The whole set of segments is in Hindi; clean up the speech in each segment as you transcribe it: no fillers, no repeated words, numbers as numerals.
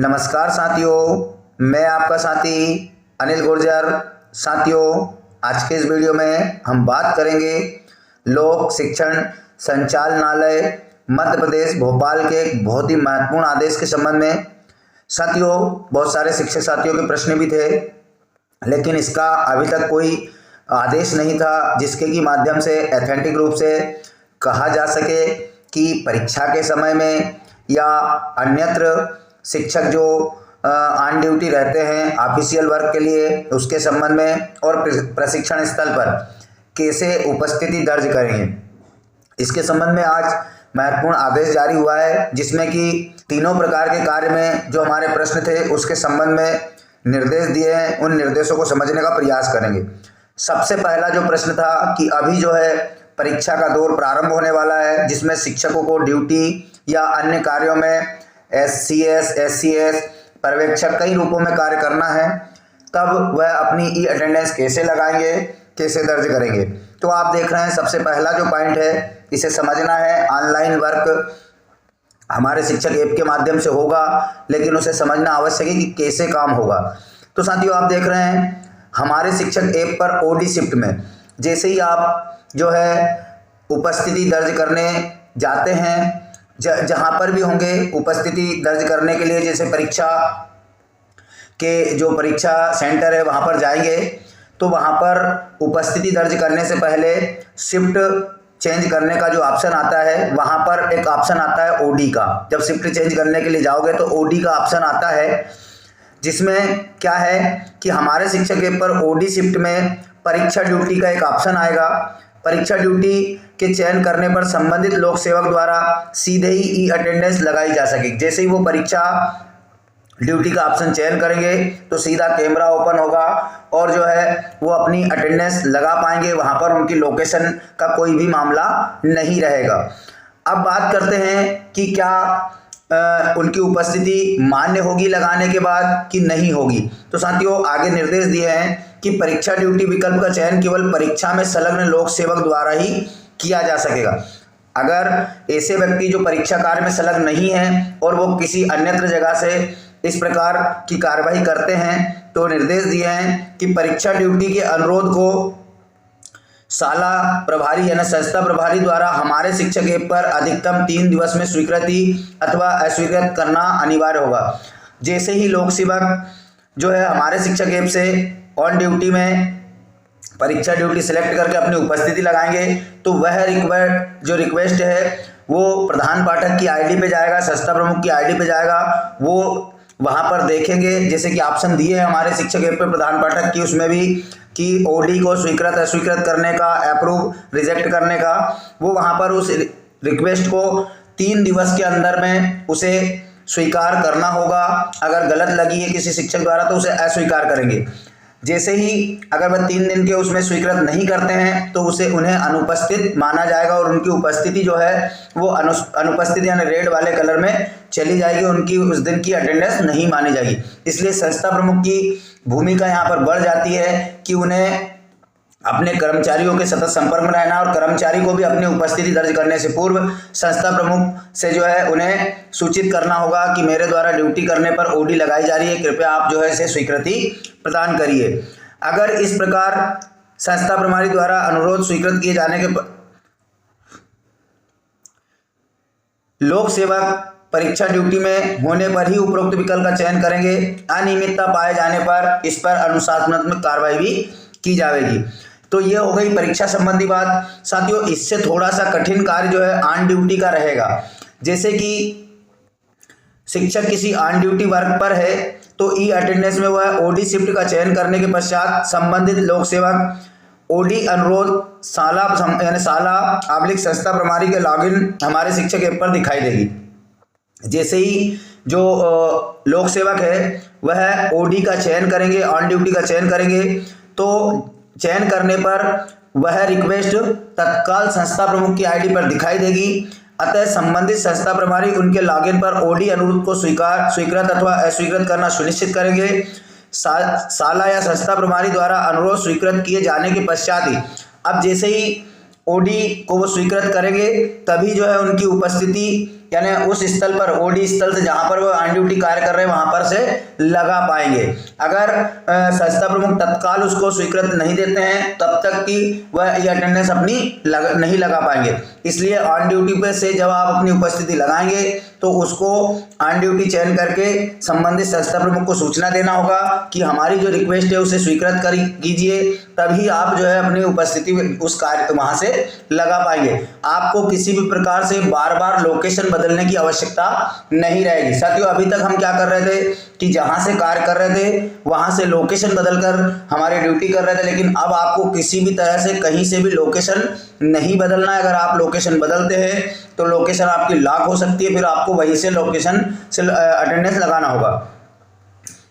नमस्कार साथियों, मैं आपका साथी अनिल गुर्जर। साथियों, आज के इस वीडियो में हम बात करेंगे लोक शिक्षण संचालनालय मध्य प्रदेश भोपाल के एक बहुत ही महत्वपूर्ण आदेश के संबंध में। साथियों, बहुत सारे शिक्षक साथियों के प्रश्न भी थे, लेकिन इसका अभी तक कोई आदेश नहीं था जिसके की माध्यम से ऑथेंटिक रूप से कहा जा सके कि परीक्षा के समय में या अन्यत्र शिक्षक जो ऑन ड्यूटी रहते हैं ऑफिशियल वर्क के लिए, उसके संबंध में और प्रशिक्षण स्थल पर कैसे उपस्थिति दर्ज करेंगे, इसके संबंध में आज महत्वपूर्ण आदेश जारी हुआ है, जिसमें कि तीनों प्रकार के कार्य में जो हमारे प्रश्न थे उसके संबंध में निर्देश दिए हैं। उन निर्देशों को समझने का प्रयास करेंगे। सबसे पहला जो प्रश्न था कि अभी जो है परीक्षा का दौर प्रारंभ होने वाला है, जिसमें शिक्षकों को ड्यूटी या अन्य कार्यों में SCS, SCS पर्यवेक्षक कई रूपों में कार्य करना है, तब वह अपनी ई अटेंडेंस कैसे लगाएंगे, कैसे दर्ज करेंगे। तो आप देख रहे हैं, सबसे पहला जो पॉइंट है इसे समझना है। ऑनलाइन वर्क हमारे शिक्षक ऐप के माध्यम से होगा, लेकिन उसे समझना आवश्यक है कि कैसे काम होगा। तो साथियों, आप देख रहे हैं हमारे शिक्षक ऐप पर OD शिफ्ट में जैसे ही आप जो है उपस्थिति दर्ज करने जाते हैं, जहाँ पर भी होंगे उपस्थिति दर्ज करने के लिए, जैसे परीक्षा के जो परीक्षा सेंटर है वहाँ पर जाएंगे, तो वहाँ पर उपस्थिति दर्ज करने से पहले शिफ्ट चेंज करने का जो ऑप्शन आता है, वहाँ पर एक ऑप्शन आता है OD का। जब शिफ्ट चेंज करने के लिए जाओगे तो OD का ऑप्शन आता है, जिसमें क्या है कि हमारे शिक्षक ऐप पर OD शिफ्ट में परीक्षा ड्यूटी का एक ऑप्शन आएगा। परीक्षा ड्यूटी के चयन करने पर संबंधित लोक सेवक द्वारा सीधे ही ई अटेंडेंस लगाई जा सकेगी। जैसे ही वो परीक्षा ड्यूटी का ऑप्शन चयन करेंगे तो सीधा कैमरा ओपन होगा और जो है वो अपनी अटेंडेंस लगा पाएंगे। वहाँ पर उनकी लोकेशन का कोई भी मामला नहीं रहेगा। अब बात करते हैं कि क्या उनकी उपस्थिति मान्य होगी लगाने के बाद कि नहीं होगी। तो साथियों, आगे निर्देश दिए हैं कि परीक्षा ड्यूटी विकल्प का चयन केवल परीक्षा में संलग्न लोक सेवक द्वारा ही किया जा सकेगा। अगर ऐसे व्यक्ति जो परीक्षा कार्य में संलग्न नहीं है और वो किसी अन्यत्र जगह से इस प्रकार की कार्रवाई करते हैं, तो निर्देश दिए हैं कि परीक्षा ड्यूटी के अनुरोध को शाला प्रभारी यानी संस्था प्रभारी द्वारा हमारे शिक्षक ऐप पर अधिकतम 3 दिवस में स्वीकृति अथवा अस्वीकृत करना अनिवार्य होगा। जैसे ही लोक सेवक जो है हमारे शिक्षक ऐप से ऑन ड्यूटी में परीक्षा ड्यूटी सिलेक्ट करके अपनी उपस्थिति लगाएंगे, तो वह रिक्वेस्ट है वो प्रधान पाठक की ID पे जाएगा, संस्था प्रमुख की ID पे जाएगा। वो वहाँ पर देखेंगे, जैसे कि ऑप्शन दिए हैं हमारे शिक्षक ऐप पे प्रधान पाठक की, उसमें भी कि OD को स्वीकृत अस्वीकृत करने का, अप्रूव रिजेक्ट करने का, वो वहाँ पर उस रिक्वेस्ट को 3 दिवस के अंदर में उसे स्वीकार करना होगा। अगर गलत लगी है किसी शिक्षक द्वारा तो उसे अस्वीकार करेंगे। जैसे ही अगर वह 3 दिन के उसमें स्वीकृत नहीं करते हैं तो उन्हें अनुपस्थित माना जाएगा और उनकी उपस्थिति जो है वो अनुपस्थित यानी रेड वाले कलर में चली जाएगी। उनकी उस दिन की अटेंडेंस नहीं मानी जाएगी। इसलिए संस्था प्रमुख की भूमिका यहाँ पर बढ़ जाती है कि उन्हें अपने कर्मचारियों के सतत संपर्क में रहना और कर्मचारी को भी अपनी उपस्थिति दर्ज करने से पूर्व संस्था प्रमुख से जो है उन्हें सूचित करना होगा कि मेरे द्वारा ड्यूटी करने पर OD लगाई जा रही है, कृपया आप जो है इसे स्वीकृति प्रदान करिए। अगर इस प्रकार संस्था प्रभारी द्वारा अनुरोध स्वीकृत किए जाने के लोक सेवक परीक्षा ड्यूटी में होने पर ही उपरोक्त विकल्प का चयन करेंगे। अनियमितता पाए जाने पर इस पर अनुशासनात्मक कार्रवाई भी की जाएगी। तो ये हो गई परीक्षा संबंधी बात। साथियों, इससे थोड़ा सा कठिन कार्य जो है ऑन ड्यूटी का रहेगा। जैसे कि शिक्षक किसी ऑन ड्यूटी वर्क पर है तो ई अटेंडेंस में वह OD शिफ्ट का चयन करने के पश्चात संबंधित लोक सेवक OD अनुरोध शाला/संस्था प्रभारी के लॉगिन हमारे शिक्षक ऐप पर दिखाई देगी। जैसे ही जो लोक सेवक है वह OD का चयन करेंगे, ऑन ड्यूटी का चयन करेंगे, तो चयन करने पर वह रिक्वेस्ट तत्काल संस्था प्रमुख की ID पर दिखाई देगी। अतः संबंधित संस्था प्रभारी उनके लॉगिन पर OD अनुरोध को स्वीकृत अथवा अस्वीकृत करना सुनिश्चित करेंगे। शाला या संस्था प्रभारी द्वारा अनुरोध स्वीकृत किए जाने के पश्चात ही, अब जैसे ही OD को वो स्वीकृत करेंगे तभी जो है उनकी उपस्थिति यानी उस स्थल पर, ओडी स्थल से जहां पर वो ऑन ड्यूटी कार्य कर रहे हैं वहां पर से लगा पाएंगे। अगर संस्था प्रमुख तत्काल उसको स्वीकृत नहीं देते हैं तब तक कि वह ये अटेंडेंस अपनी नहीं लगा पाएंगे। इसलिए ऑन ड्यूटी पे से जब आप अपनी उपस्थिति लगाएंगे तो उसको ऑन ड्यूटी चयन करके संबंधित संस्था प्रमुख को सूचना देना होगा कि हमारी जो रिक्वेस्ट है उसे स्वीकृत कीजिए, तभी आप जो है अपनी उपस्थिति उस कार्य वहां से लगा पाएंगे। आपको किसी भी प्रकार से बार बार लोकेशन बदलने की आवश्यकता नहीं रहेगी। साथियों, अभी तक हम क्या कर रहे थे कि जहां से कार्य कर रहे थे वहां से लोकेशन बदलकर हमारी ड्यूटी कर रहे थे, लेकिन अब आपको किसी भी तरह से कहीं से भी लोकेशन नहीं बदलना है। अगर आप लोकेशन बदलते हैं तो लोकेशन आपकी लॉक हो सकती है, फिर आपको वहीं से लोकेशन से अटेंडेंस लगाना होगा।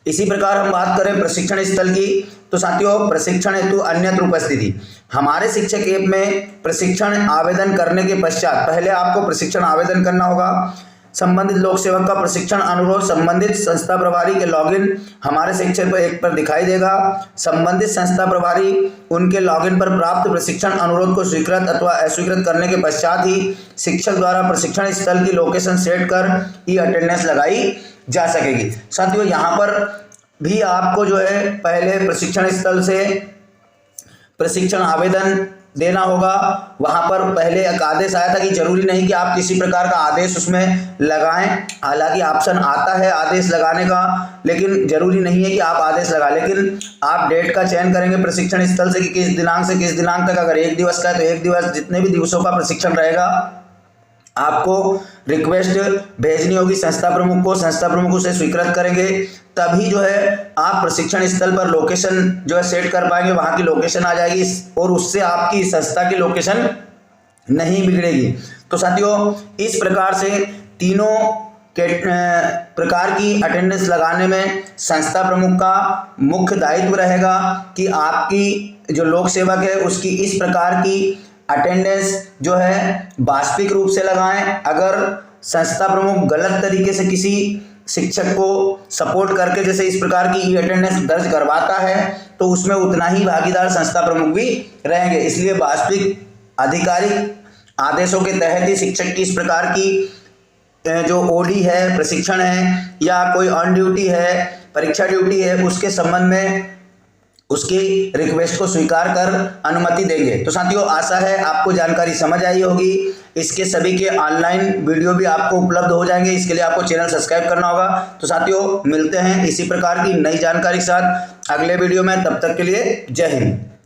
इसी प्रकार हम बात करें प्रशिक्षण स्थल की, तो साथियों प्रशिक्षण हेतु अन्यत्र उपस्थिति। हमारे शिक्षक ऐप में प्रशिक्षण आवेदन करने के पश्चात पहले आपको प्रशिक्षण आवेदन करना होगा। संबंधित लोक सेवक का प्रशिक्षण अनुरोध संबंधित संस्था प्रभारी के लॉगिन हमारे शिक्षक ऐप पर दिखाई देगा। संबंधित संस्था प्रभारी उनके लॉगिन पर प्राप्त प्रशिक्षण अनुरोध को स्वीकृत अथवा अस्वीकृत करने के पश्चात ही शिक्षक द्वारा प्रशिक्षण स्थल की लोकेशन सेट कर ई अटेंडेंस लगाई जा सकेगी। साथियों, यहाँ पर भी आपको जो है पहले प्रशिक्षण स्थल से प्रशिक्षण आवेदन देना होगा। वहां पर पहले एक आदेश आया था कि जरूरी नहीं कि आप किसी प्रकार का आदेश उसमें लगाएं, हालांकि ऑप्शन आता है आदेश लगाने का, लेकिन जरूरी नहीं है कि आप आदेश लगा। लेकिन आप डेट का चयन करेंगे प्रशिक्षण स्थल से कि किस दिनांक से किस दिनांक तक। अगर 1 दिवस का है तो 1 दिवस, जितने भी दिवसों का प्रशिक्षण रहेगा आपको रिक्वेस्ट भेजनी होगी संस्था प्रमुख को। संस्था प्रमुख उसे स्वीकृत करेंगे, तभी जो है आप प्रशिक्षण स्थल पर लोकेशन जो है सेट कर पाएंगे। वहां की लोकेशन आ जाएगी और उससे आपकी संस्था की लोकेशन नहीं बिगड़ेगी। तो साथियों, इस प्रकार से तीनों प्रकार की अटेंडेंस लगाने में संस्था प्रमुख का मुख्य दायित्व रहेगा कि आपकी जो लोक सेवक है उसकी इस प्रकार की अटेंडेंस जो है वास्तविक रूप से लगाएं। अगर संस्था प्रमुख गलत तरीके से किसी शिक्षक को सपोर्ट करके जैसे इस प्रकार की ई अटेंडेंस दर्ज करवाता है तो उसमें उतना ही भागीदार संस्था प्रमुख भी रहेंगे। इसलिए वास्तविक आधिकारिक आदेशों के तहत ही शिक्षक की इस प्रकार की जो ओडी है, प्रशिक्षण है या कोई ऑन ड्यूटी है, परीक्षा ड्यूटी है, उसके संबंध में उसकी रिक्वेस्ट को स्वीकार कर अनुमति देंगे। तो साथियों, आशा है आपको जानकारी समझ आई होगी। इसके सभी के ऑनलाइन वीडियो भी आपको उपलब्ध हो जाएंगे, इसके लिए आपको चैनल सब्सक्राइब करना होगा। तो साथियों, मिलते हैं इसी प्रकार की नई जानकारी के साथ अगले वीडियो में। तब तक के लिए जय हिंद।